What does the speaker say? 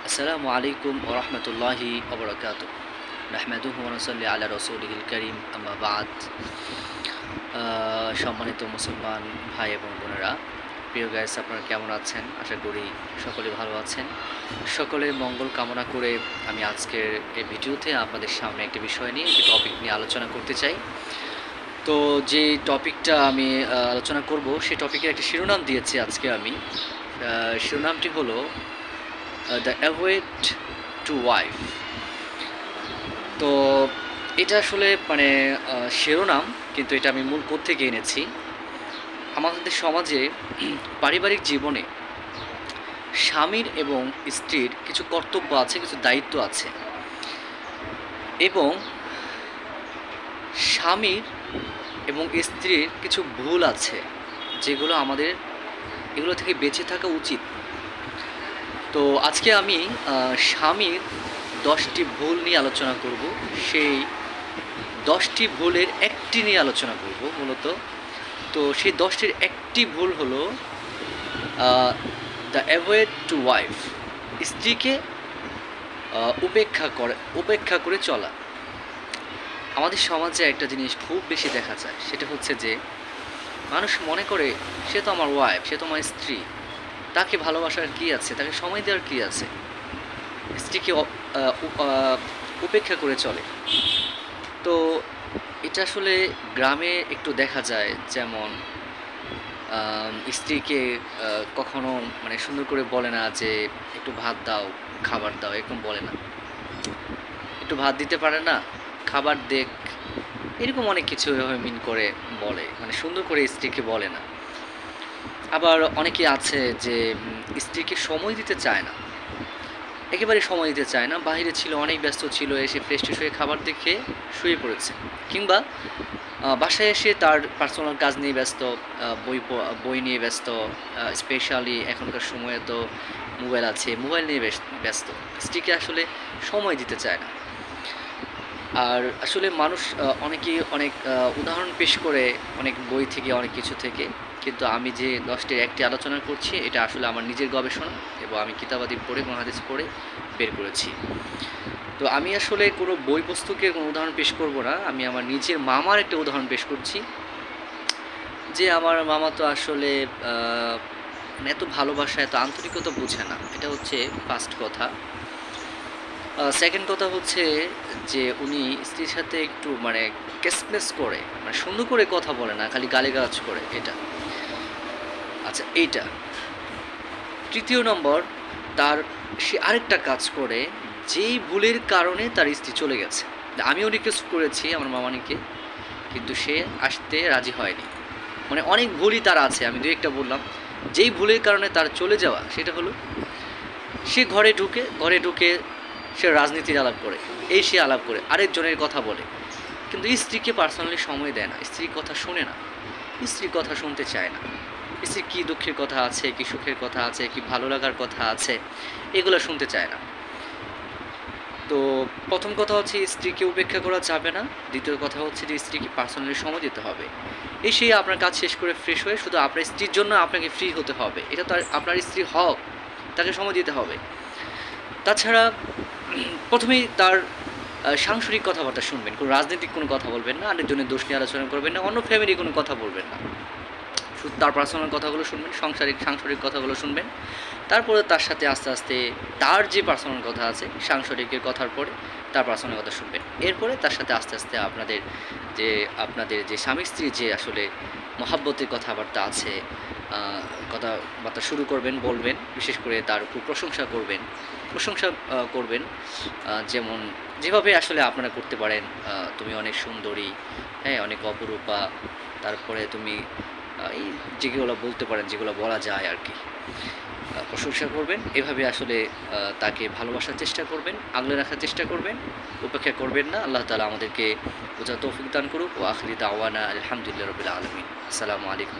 আসসালামু আলাইকুম ওয়া রাহমাতুল্লাহি ওয়া বারাকাতুহু। নাহমাদুহু ওয়া নুসাল্লি আলা রাসূলিহিল কারীম, আম্মা বা'দ। সম্মানিত মুসলমান ভাই এবং বোনেরা, প্রিয় গাইস, আপনারা কেমন আছেন? আশা করি সকলে ভালো আছেন। সকলের মঙ্গল কামনা করে আমি আজকের এই ভিডিওতে আপনাদের সামনে একটি বিষয় নিয়ে, একটি টপিক নিয়ে আলোচনা করতে চাই। তো যে টপিকটা আমি আলোচনা করব, সেই টপিকের একটি শিরোনাম দিয়েছি আজকে আমি। শিরোনামটি হলো দ্য অ্যাওয়েট টু ওয়াইফ। তো এটা আসলে শিরোনাম, কিন্তু এটা আমি মূল কোথা থেকে এনেছি। আমাদের সমাজে পারিবারিক জীবনে স্বামীর এবং স্ত্রীর কিছু কর্তব্য আছে, কিছু দায়িত্ব আছে, এবং স্বামীর এবং স্ত্রীর কিছু ভুল আছে, যেগুলো আমাদের এগুলো থেকে বেঁচে থাকা উচিত। তো আজকে আমি স্বামীর 10টি ভুল নিয়ে আলোচনা করব। সেই 10টি ভুলের একটি নিয়ে আলোচনা করব মূলত। তো সেই 10টির একটি ভুল হলো দ্য অ্যাভয়েড টু ওয়াইফ, স্ত্রীকে উপেক্ষা করে চলা। আমাদের সমাজে একটা জিনিস খুব বেশি দেখা যায়, সেটা হচ্ছে যে মানুষ মনে করে সে তো আমার ওয়াইফ, সে তো আমার স্ত্রী, তাকে ভালোবাসার কী আছে, তাকে সময় দেওয়ার কী আছে, স্ত্রীকে উপেক্ষা করে চলে। তো এটা আসলে গ্রামে একটু দেখা যায়, যেমন স্ত্রীকে কখনো সুন্দর করে বলে না যে একটু ভাত দাও, খাবার দাও, এরকম বলে না। একটু ভাত দিতে পারে না, খাবার দেখ, এরকম অনেক কিছু মিন করে বলে, সুন্দর করে স্ত্রীকে বলে না। আবার অনেকে আছে যে স্ত্রীকে সময় দিতে চায় না, একেবারে সময় দিতে চায় না। বাইরে ছিল, অনেক ব্যস্ত ছিল, এসে ফ্রেশ ট্রেশ হয়ে খাবার দেখে শুয়ে পড়েছে, কিংবা বাসায় এসে তার পার্সোনাল কাজ নিয়ে ব্যস্ত, বই নিয়ে ব্যস্ত। স্পেশালি এখনকার সময়ে তো মোবাইল আছে, মোবাইল নিয়ে ব্যস্ত। স্ত্রীকে আসলে সময় দিতে চায় না। আর আসলে মানুষ অনেকেই অনেক উদাহরণ পেশ করে, অনেক বই থেকে, অনেক কিছু থেকে, কিন্তু আমি যে 10টির একটি আলোচনা করছি, এটা আসলে আমার নিজের গবেষণা, এবং আমি কিতাবাদি পড়ে, হাদিস পড়ে বের করেছি। তো আমি আসলে কোনো বই পুস্তকের কোনো উদাহরণ পেশ করব না, আমি আমার নিজের মামার একটা উদাহরণ পেশ করছি। যে আমার মামা তো আসলে এত ভালোবাসা, এত আন্তরিকতা বোঝে না। এটা হচ্ছে ফার্স্ট কথা। সেকেন্ড কথা হচ্ছে যে উনি স্ত্রীর সাথে একটু কেসমেস করে, সুন্দর করে কথা বলে না, খালি গালিগালাজ করে। এটা আচ্ছা, এইটা। তৃতীয় নম্বর, সে আরেকটা কাজ করে, যেই ভুলের কারণে তার স্ত্রী চলে গেছে। আমিও রিকোয়েস্ট করেছি আমার মামানিকে, কিন্তু সে আসতে রাজি হয়নি। অনেক ভুলই তার আছে, আমি দু একটা বললাম। যেই ভুলের কারণে তার চলে যাওয়া, সেটা হলো সে ঘরে ঢুকে সে রাজনীতির আলাপ করে, সে আলাপ করে, আরেকজনের কথা বলে, কিন্তু স্ত্রীকে পার্সোনালি সময় দেয় না, স্ত্রীর কথা শোনে না, স্ত্রীর কথা শুনতে চায় না। স্ত্রীর কী দুঃখের কথা আছে, কি সুখের কথা আছে, কি ভালো লাগার কথা আছে, এগুলো শুনতে চায় না। তো প্রথম কথা হচ্ছে স্ত্রীকে উপেক্ষা করা যাবে না। দ্বিতীয় কথা হচ্ছে যে স্ত্রীকে পার্সোনালি সময় দিতে হবে। সে আপনার কাজ শেষ করে ফ্রেশ হয়ে শুধু আপনার স্ত্রীর জন্য আপনাকে ফ্রি হতে হবে। এটা তো আপনার স্ত্রী হক, তাকে সময় দিতে হবে। তাছাড়া প্রথমেই তার সাংসারিক কথাবার্তা শুনবেন, কোনো রাজনৈতিক কোনো কথা বলবেন না, আরেকজনের দোষ নিয়ে আলোচনা করবেন না, অন্য ফ্যামিলির কোনো কথা বলবেন না। শুধু তার পার্সোনাল কথাগুলো শুনবেন, সাংসারিক কথাগুলো শুনবেন। তারপরে তার সাথে আস্তে আস্তে তার যে পার্সোনাল কথা আছে, সাংসারিকের কথার পরে তার পার্সোনাল কথা শুনবেন। এরপরে তার সাথে আস্তে আস্তে আপনাদের যে স্বামী স্ত্রী যে আসলে মহাব্বতের কথাবার্তা আছে, কথাবার্তা শুরু করবেন, বলবেন। বিশেষ করে তার খুব প্রশংসা করবেন, যেভাবে আসলে আপনারা করতে পারেন। তুমি অনেক সুন্দরী, হ্যাঁ, অনেক অপরূপা, তারপরে তুমি এই যেগুলো বলতে পারেন, যেগুলো বলা যায় আর কি, প্রশংসা করবেন। এভাবে আসলে তাকে ভালোবাসার চেষ্টা করবেন, আগলে রাখার চেষ্টা করবেন, উপেক্ষা করবেন না। আল্লাহ তাআলা আমাদেরকে বোঝার তৌফিক দান করুক। ওয়া আখিরি দাওয়ানা আলহামদুলিল্লাহি রাব্বিল আলামিন। আসসালামু আলাইকুম।